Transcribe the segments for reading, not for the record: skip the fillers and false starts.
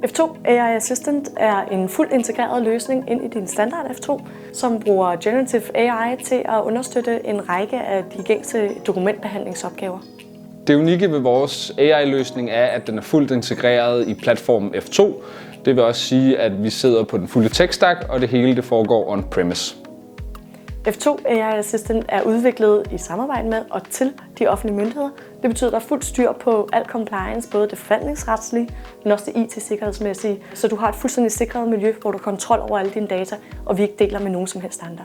F2 AI Assistant er en fuldt integreret løsning ind i din standard F2, som bruger Generative AI til at understøtte en række af de gængse dokumentbehandlingsopgaver. Det unikke ved vores AI-løsning er, at den er fuldt integreret i platformen F2. Det vil også sige, at vi sidder på den fulde tech-stack, og det hele foregår on-premise. F2 AI Assistant er udviklet i samarbejde med og til de offentlige myndigheder. Det betyder, at der er fuldt styr på al compliance, både det forvaltningsretslige, men også det IT-sikkerhedsmæssige. Så du har et fuldstændig sikret miljø, hvor du har kontrol over alle dine data, og vi ikke deler med nogen som helst andre.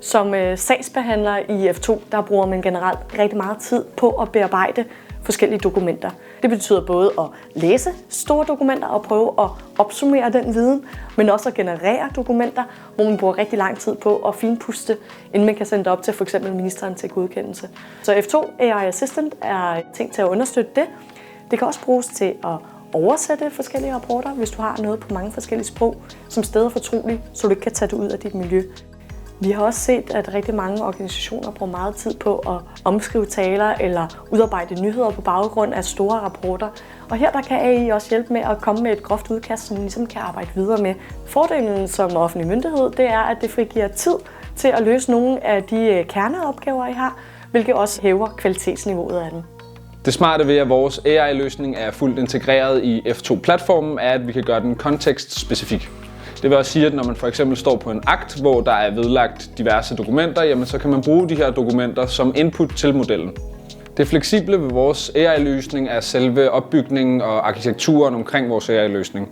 Som sagsbehandler i F2, der bruger man generelt rigtig meget tid på at bearbejde forskellige dokumenter. Det betyder både at læse store dokumenter og prøve at opsummere den viden, men også at generere dokumenter, hvor man bruger rigtig lang tid på at finpuste, inden man kan sende det op til f.eks. ministeren til godkendelse. Så F2 AI Assistant er tænkt til at understøtte det. Det kan også bruges til at oversætte forskellige rapporter, hvis du har noget på mange forskellige sprog, som stadig er fortroligt, så du ikke kan tage det ud af dit miljø. Vi har også set, at rigtig mange organisationer bruger meget tid på at omskrive taler eller udarbejde nyheder på baggrund af store rapporter. Og her der kan AI også hjælpe med at komme med et groft udkast, som man ligesom kan arbejde videre med. Fordelen som offentlig myndighed, det er, at det frigiver tid til at løse nogle af de kerneopgaver, I har, hvilket også hæver kvalitetsniveauet af dem. Det smarte ved, at vores AI-løsning er fuldt integreret i F2-platformen, er, at vi kan gøre den kontekstspecifik. Det vil også sige, at når man for eksempel står på en akt, hvor der er vedlagt diverse dokumenter, jamen så kan man bruge de her dokumenter som input til modellen. Det fleksible ved vores AI-løsning er selve opbygningen og arkitekturen omkring vores AI-løsning.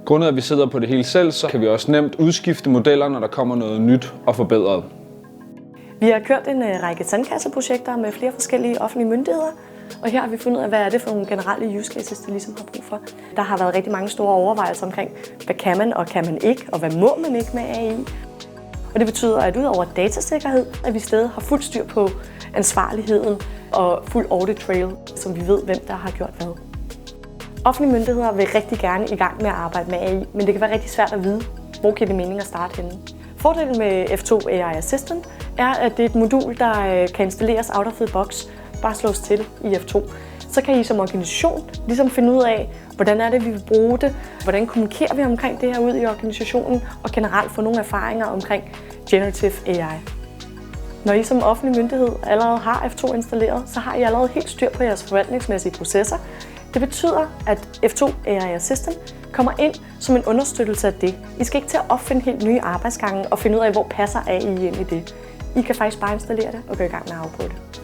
Grundet at vi sidder på det hele selv, så kan vi også nemt udskifte modeller, når der kommer noget nyt og forbedret. Vi har kørt en række sandkasseprojekter med flere forskellige offentlige myndigheder, og her har vi fundet ud af, hvad er det for nogle generelle use cases, det ligesom har brug for. Der har været rigtig mange store overvejelser omkring, hvad kan man og kan man ikke, og hvad må man ikke med AI. Og det betyder, at udover datasikkerhed, at vi stadig har fuld styr på ansvarligheden og fuld audit trail, som vi ved, hvem der har gjort hvad. Offentlige myndigheder vil rigtig gerne i gang med at arbejde med AI, men det kan være rigtig svært at vide, hvor giver det mening at starte henne. Fordelen med F2 AI Assistant er, at det er et modul, der kan installeres out of the box, bare slås til i F2. Så kan I som organisation ligesom finde ud af, hvordan er det, vi vil bruge det, hvordan kommunikerer vi omkring det her ud i organisationen, og generelt få nogle erfaringer omkring Generative AI. Når I som offentlig myndighed allerede har F2 installeret, så har I allerede helt styr på jeres forvaltningsmæssige processer. Det betyder, at F2 AI Assistant kommer ind som en understøttelse af det. I skal ikke til at opfinde helt nye arbejdsgange og finde ud af, hvor passer AI ind i det. I kan faktisk bare installere det og gå i gang med at afprøve det.